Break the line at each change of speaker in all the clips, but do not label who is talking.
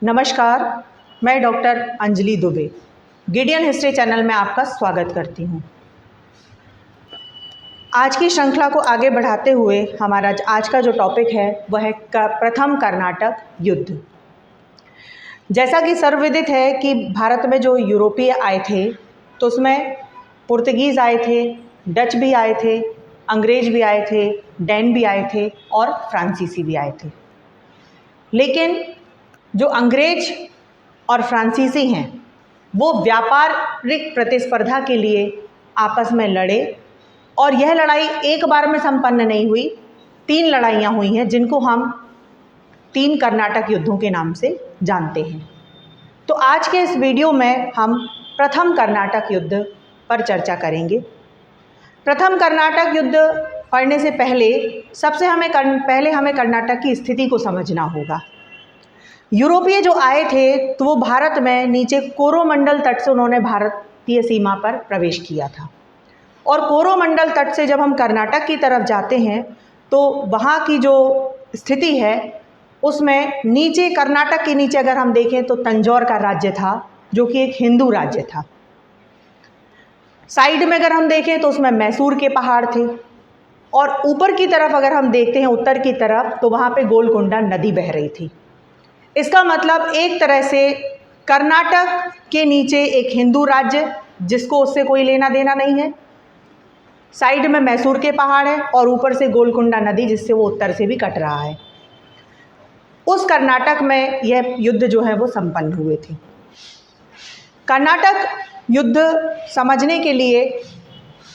नमस्कार, मैं doctor Anjali Dubey Gideon history channel में आपका स्वागत करती हूँ। आज की श्रृंखला को आगे बढ़ाते हुए हमारा आज का जो टॉपिक है वह है प्रथम कर्नाटक युद्ध। जैसा कि सर्वविदित है कि भारत में जो यूरोपीय आए थे तो उसमें पुर्तगीज़ आए थे, डच भी आए थे, अंग्रेज भी आए थे, डैन भी आए थे और फ्रांसीसी भी आए थे। लेकिन जो अंग्रेज और फ्रांसीसी हैं वो व्यापारिक प्रतिस्पर्धा के लिए आपस में लड़े और यह लड़ाई एक बार में संपन्न नहीं हुई, 3 लड़ाइयाँ हुई हैं जिनको हम 3 कर्नाटक युद्धों के नाम से जानते हैं। तो आज के इस वीडियो में हम प्रथम कर्नाटक युद्ध पर चर्चा करेंगे। प्रथम कर्नाटक युद्ध पढ़ने से पहले हमें कर्नाटक की स्थिति को समझना होगा। यूरोपीय जो आए थे तो वो भारत में नीचे कोरोमंडल तट से उन्होंने भारतीय सीमा पर प्रवेश किया था और कोरोमंडल तट से जब हम कर्नाटक की तरफ जाते हैं तो वहाँ की जो स्थिति है उसमें नीचे कर्नाटक के नीचे अगर हम देखें तो तंजौर का राज्य था जो कि एक हिंदू राज्य था। साइड में अगर हम देखें तो उसमें मैसूर के पहाड़ थे और ऊपर की तरफ अगर हम देखते हैं उत्तर की तरफ तो वहाँ पे गोलकुंडा नदी बह रही थी। इसका मतलब एक तरह से कर्नाटक के नीचे एक हिंदू राज्य जिसको उससे कोई लेना देना नहीं है, साइड में मैसूर के पहाड़ है और ऊपर से गोलकुंडा नदी जिससे वो उत्तर से भी कट रहा है। उस कर्नाटक में यह युद्ध जो है वो संपन्न हुए थे। कर्नाटक युद्ध समझने के लिए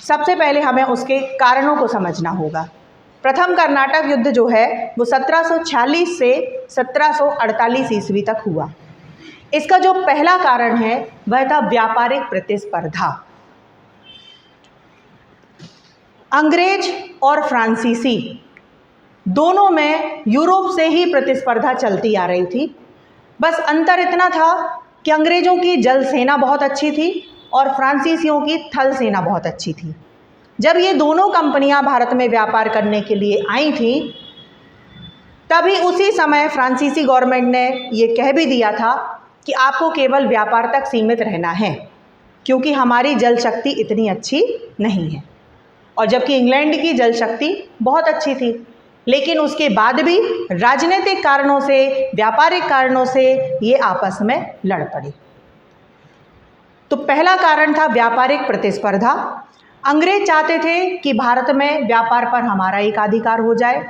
सबसे पहले हमें उसके कारणों को समझना होगा। प्रथम कर्नाटक युद्ध जो है वो 1746 से 1748 ईस्वी तक हुआ। इसका जो पहला कारण है वह था व्यापारिक प्रतिस्पर्धा। अंग्रेज और फ्रांसीसी दोनों में यूरोप से ही प्रतिस्पर्धा चलती आ रही थी। बस अंतर इतना था कि अंग्रेजों की जल सेना बहुत अच्छी थी और फ्रांसीसियों की थल सेना बहुत अच्छी थी। जब ये दोनों कंपनियां भारत में व्यापार करने के लिए आई थीं तभी उसी समय फ्रांसीसी गवर्नमेंट ने ये कह भी दिया था कि आपको केवल व्यापार तक सीमित रहना है क्योंकि हमारी जल शक्ति इतनी अच्छी नहीं है। और जबकि इंग्लैंड की जल शक्ति बहुत अच्छी थी, लेकिन उसके बाद भी राजनीतिक कारणों से, व्यापारिक कारणों से ये आपस में लड़ पड़ी। तो पहला कारण था व्यापारिक प्रतिस्पर्धा। अंग्रेज चाहते थे कि भारत में व्यापार पर हमारा एक अधिकार हो जाए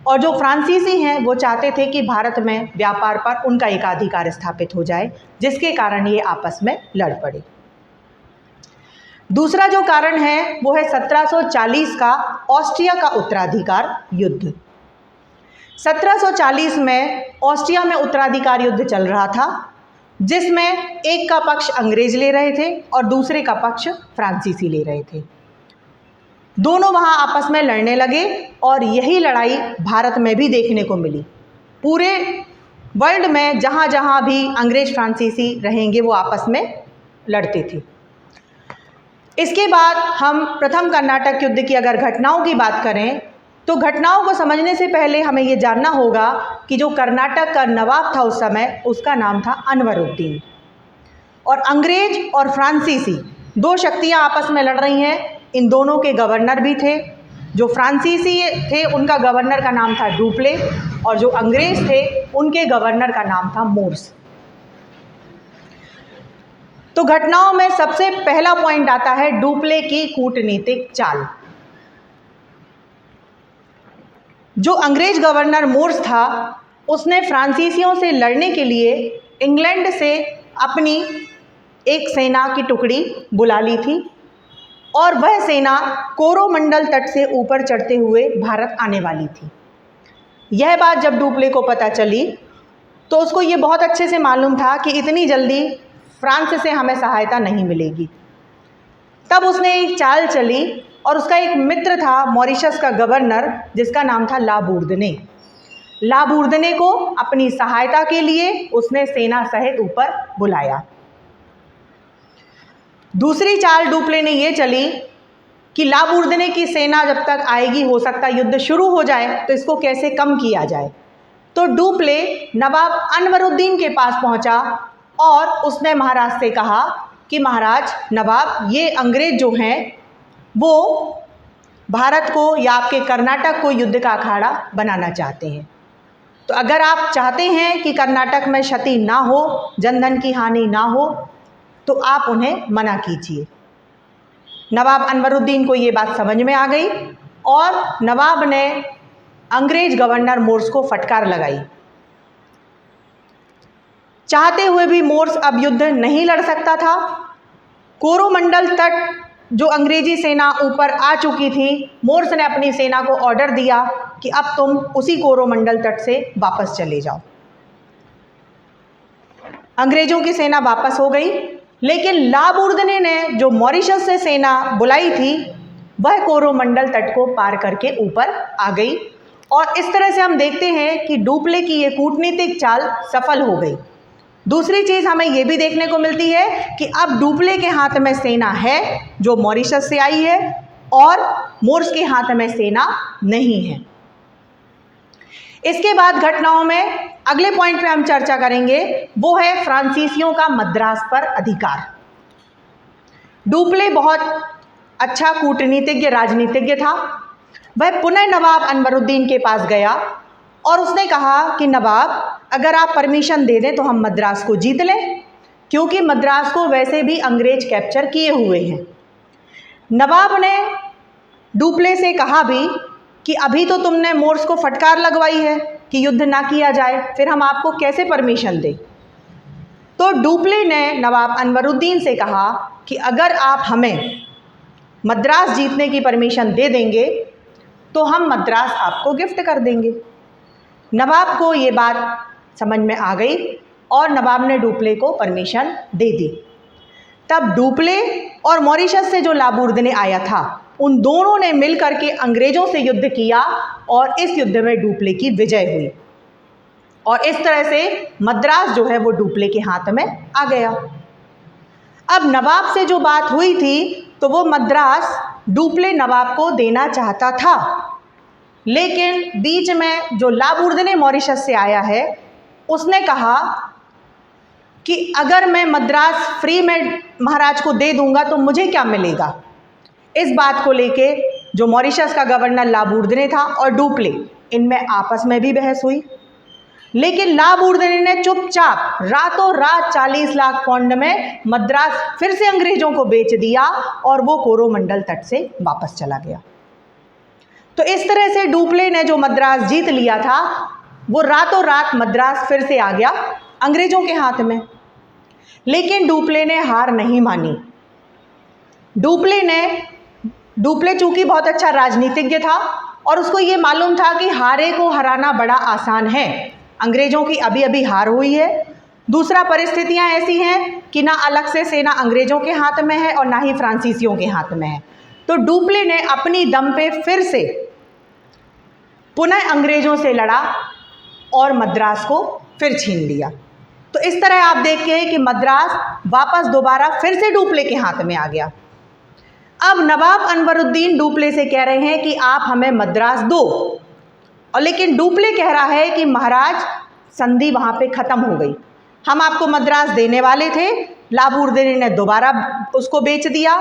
और जो फ्रांसीसी हैं वो चाहते थे कि भारत में व्यापार पर उनका एक अधिकार स्थापित हो जाए, जिसके कारण ये आपस में लड़ पड़े। दूसरा जो कारण है वो है 1740 का ऑस्ट्रिया का उत्तराधिकार युद्ध। 1740 में ऑस्ट्रिया में उत्तराधिकार युद्ध चल रहा था जिसमें एक का पक्ष अंग्रेज ले रहे थे और दूसरे का पक्ष फ्रांसीसी ले रहे थे। दोनों वहाँ आपस में लड़ने लगे और यही लड़ाई भारत में भी देखने को मिली। पूरे वर्ल्ड में जहाँ जहाँ भी अंग्रेज फ्रांसीसी रहेंगे वो आपस में लड़ते थे। इसके बाद हम प्रथम कर्नाटक युद्ध की अगर घटनाओं की बात करें तो घटनाओं को समझने से पहले हमें ये जानना होगा कि जो कर्नाटक का नवाब था उस समय उसका नाम था अनवरुद्दीन। और अंग्रेज और फ्रांसीसी दो शक्तियां आपस में लड़ रही हैं। इन दोनों के गवर्नर भी थे। जो फ्रांसीसी थे उनका गवर्नर का नाम था डुप्ले और जो अंग्रेज थे उनके गवर्नर का नाम था मोर्स। तो घटनाओं में सबसे पहला पॉइंट आता है डुप्ले की कूटनीतिक चाल। जो अंग्रेज गवर्नर मोर्स था उसने फ्रांसीसियों से लड़ने के लिए इंग्लैंड से अपनी एक सेना की टुकड़ी बुला ली थी और वह सेना कोरोमंडल तट से ऊपर चढ़ते हुए भारत आने वाली थी। यह बात जब डुप्ले को पता चली तो उसको ये बहुत अच्छे से मालूम था कि इतनी जल्दी फ्रांस से हमें सहायता नहीं मिलेगी। तब उसने एक चाल चली और उसका एक मित्र था मॉरिशस का गवर्नर जिसका नाम था लाबूर्दने। लाबूर्दने को अपनी सहायता के लिए उसने सेना सहित ऊपर बुलाया। दूसरी चाल डुप्ले ने ये चली कि लाबूर्दने की सेना जब तक आएगी हो सकता युद्ध शुरू हो जाए तो इसको कैसे कम किया जाए। तो डुप्ले नवाब अनवरुद्दीन के पास पहुंचा और उसने महाराज से कहा कि महाराज नवाब, ये अंग्रेज जो हैं वो भारत को या आपके कर्नाटक को युद्ध का अखाड़ा बनाना चाहते हैं। तो अगर आप चाहते हैं कि कर्नाटक में क्षति ना हो, जनधन की हानि ना हो, तो आप उन्हें मना कीजिए। नवाब अनवरुद्दीन को ये बात समझ में आ गई और नवाब ने अंग्रेज गवर्नर मोर्स को फटकार लगाई। चाहते हुए भी मोर्स अब युद्ध नहीं लड़ सकता था। कोरोमंडल तट जो अंग्रेजी सेना ऊपर आ चुकी थी, मोर्स ने अपनी सेना को ऑर्डर दिया कि अब तुम उसी कोरोमंडल तट से वापस चले जाओ। अंग्रेजों की सेना वापस हो गई, लेकिन लाबुर्दने ने जो मॉरिशस से सेना बुलाई थी वह कोरोमंडल तट को पार करके ऊपर आ गई। और इस तरह से हम देखते हैं कि डुप्ले की ये कूटनीतिक चाल सफल हो गई। दूसरी चीज़ हमें ये भी देखने को मिलती है कि अब डुप्ले के हाथ में सेना है जो मॉरिशस से आई है और मोर्स के हाथ में सेना नहीं है। इसके बाद घटनाओं में अगले पॉइंट पे हम चर्चा करेंगे, वो है फ्रांसीसियों का मद्रास पर अधिकार। डुप्ले बहुत अच्छा कूटनीतिज्ञ, राजनीतिज्ञ था। वह पुनः नवाब अनवरुद्दीन के पास गया और उसने कहा कि नवाब, अगर आप परमिशन दे दें तो हम मद्रास को जीत लें, क्योंकि मद्रास को वैसे भी अंग्रेज कैप्चर किए हुए हैं। नवाब ने डुप्ले से कहा भी कि अभी तो तुमने मोर्स को फटकार लगवाई है कि युद्ध ना किया जाए, फिर हम आपको कैसे परमिशन दें। तो डुप्ले ने नवाब अनवरुद्दीन से कहा कि अगर आप हमें मद्रास जीतने की परमिशन दे देंगे तो हम मद्रास आपको गिफ्ट कर देंगे। नवाब को ये बात समझ में आ गई और नवाब ने डुप्ले को परमिशन दे दी। तब डुप्ले और मॉरिशस से जो लाबुर्दने आया था, उन दोनों ने मिलकर के अंग्रेजों से युद्ध किया और इस युद्ध में डुप्ले की विजय हुई और इस तरह से मद्रास जो है वो डुप्ले के हाथ में आ गया। अब नवाब से जो बात हुई थी तो वो मद्रास डुप्ले नवाब को देना चाहता था, लेकिन बीच में जो लाबुर्दने मॉरिशस से आया है उसने कहा कि अगर मैं मद्रास फ्री में महाराज को दे दूंगा तो मुझे क्या मिलेगा। इस बात को लेके जो मॉरिशस का गवर्नर लाबुर्दने था और डुप्ले, इनमें आपस में भी बहस हुई, लेकिन लाबुर्दने ने चुपचाप रातों रात 40 लाख पाउंड में मद्रास फिर से अंग्रेजों को बेच दिया और वो कोरोमंडल तट से वापस चला गया। तो इस तरह से डुप्ले ने जो मद्रास जीत लिया था वो रातों रात मद्रास फिर से आ गया अंग्रेजों के हाथ में। लेकिन डुप्ले ने हार नहीं मानी। डुप्ले चूंकि बहुत अच्छा राजनीतिज्ञ था और उसको ये मालूम था कि हारे को हराना बड़ा आसान है। अंग्रेजों की अभी अभी हार हुई है, दूसरा परिस्थितियां ऐसी हैं कि ना अलग से सेना अंग्रेजों के हाथ में है और ना ही फ्रांसीसियों के हाथ में है। तो डुप्ले ने अपनी दम पे फिर से पुनः अंग्रेजों से लड़ा और मद्रास को फिर छीन लिया। तो इस तरह आप देखते हैं कि मद्रास वापस दोबारा फिर से डुप्ले के हाथ में आ गया। अब नवाब अनवरुद्दीन डुप्ले से कह रहे हैं कि आप हमें मद्रास दो, और लेकिन डुप्ले कह रहा है कि महाराज संधि वहाँ पे ख़त्म हो गई, हम आपको मद्रास देने वाले थे, लाबुर्दने ने दोबारा उसको बेच दिया,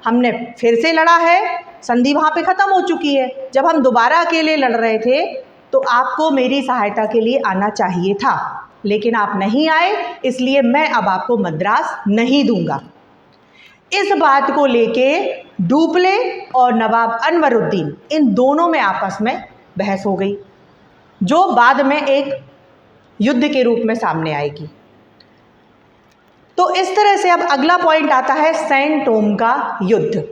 हमने फिर से लड़ा है, संधि वहाँ पे ख़त्म हो चुकी है। जब हम दोबारा अकेले लड़ रहे थे तो आपको मेरी सहायता के लिए आना चाहिए था, लेकिन आप नहीं आए, इसलिए मैं अब आपको मद्रास नहीं दूंगा। इस बात को लेके डुप्ले और नवाब अनवरुद्दीन इन दोनों में आपस में बहस हो गई, जो बाद में एक युद्ध के रूप में सामने आएगी। तो इस तरह से अब अगला पॉइंट आता है सैंटोम का युद्ध।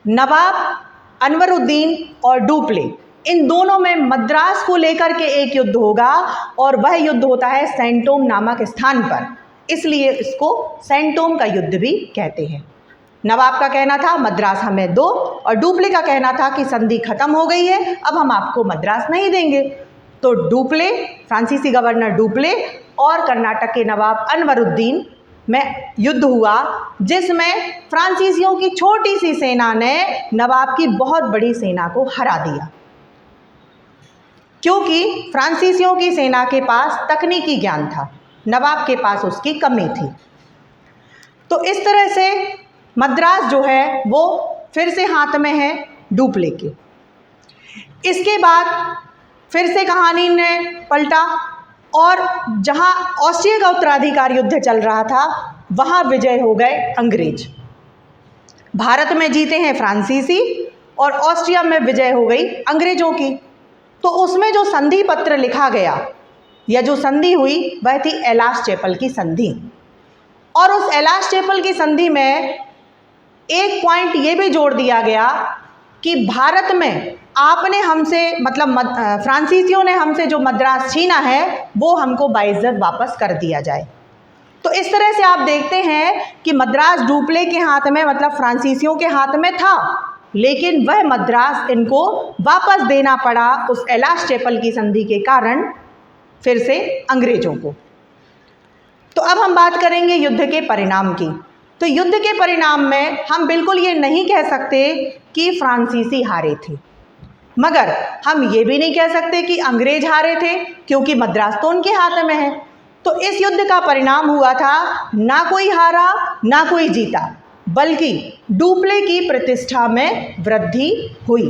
नवाब अनवरुद्दीन और डुप्ले इन दोनों में मद्रास को लेकर के एक युद्ध होगा और वह युद्ध होता है सैंटोम नामक स्थान पर, इसलिए इसको सैंटोम का युद्ध भी कहते हैं। नवाब का कहना था मद्रास हमें दो और डुप्ले का कहना था कि संधि खत्म हो गई है, अब हम आपको मद्रास नहीं देंगे। तो डुप्ले, फ्रांसीसी गवर्नर डुप्ले और कर्नाटक के नवाब अनवरुद्दीन में युद्ध हुआ, जिसमें फ्रांसीसियों की छोटी सी सेना ने नवाब की बहुत बड़ी सेना को हरा दिया। क्योंकि फ्रांसीसियों की सेना के पास तकनीकी ज्ञान था, नवाब के पास उसकी कमी थी। तो इस तरह से मद्रास जो है वो फिर से हाथ में है डुप्ले के। इसके बाद फिर से कहानी ने पलटा और जहां ऑस्ट्रिया का उत्तराधिकार युद्ध चल रहा था वहां विजय हो गए अंग्रेज। भारत में जीते हैं फ्रांसीसी और ऑस्ट्रिया में विजय हो गई अंग्रेजों की। तो उसमें जो संधि पत्र लिखा गया या जो संधि हुई वह थी एलास चैपल की संधि। और उस एलास चैपल की संधि में एक पॉइंट ये भी जोड़ दिया गया कि भारत में आपने हमसे मतलब फ्रांसीसियों ने हमसे जो मद्रास छीना है वो हमको बाइज्जत वापस कर दिया जाए। तो इस तरह से आप देखते हैं कि मद्रास डुप्ले के हाथ में मतलब फ्रांसीसियों के हाथ में था, लेकिन वह मद्रास इनको वापस देना पड़ा उस एलास चैपल की संधि के कारण फिर से अंग्रेजों को। तो अब हम बात करेंगे युद्ध के परिणाम की। तो युद्ध के परिणाम में हम बिल्कुल ये नहीं कह सकते कि फ्रांसीसी हारे थे, मगर हम ये भी नहीं कह सकते कि अंग्रेज हारे थे, क्योंकि मद्रास तो उनके हाथ में है। तो इस युद्ध का परिणाम हुआ था ना कोई हारा ना कोई जीता, बल्कि डुप्ले की प्रतिष्ठा में वृद्धि हुई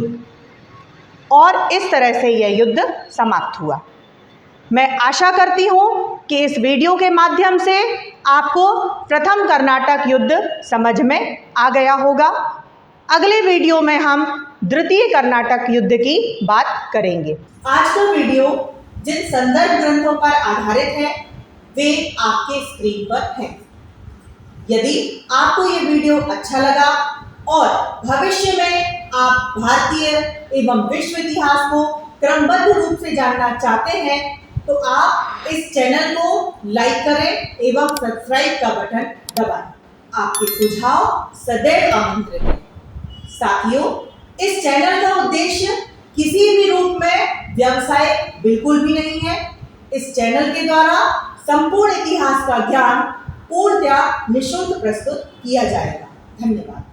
और इस तरह से यह युद्ध समाप्त हुआ। मैं आशा करती हूँ कि इस वीडियो के माध्यम से आपको प्रथम कर्नाटक युद्ध समझ में आ गया होगा। अगले वीडियो में हम द्वितीय कर्नाटक युद्ध की बात करेंगे। आज का वीडियो जिन संदर्भ ग्रंथों पर आधारित है वे आपके स्क्रीन पर हैं। यदि आपको ये वीडियो अच्छा लगा और भविष्य में आप भारतीय एवं विश्व इतिहास को क्रमबद्ध रूप से जानना चाहते हैं तो आप इस चैनल को लाइक करें एवं सब्सक्राइब का बटन दबाएं। आपके सुझाव सदैव आमंत्रित हैं। साथियों, इस चैनल का उद्देश्य किसी भी रूप में व्यवसाय बिल्कुल भी नहीं है। इस चैनल के द्वारा संपूर्ण इतिहास का ज्ञान पूर्णतः निःशुल्क प्रस्तुत किया जाएगा। धन्यवाद।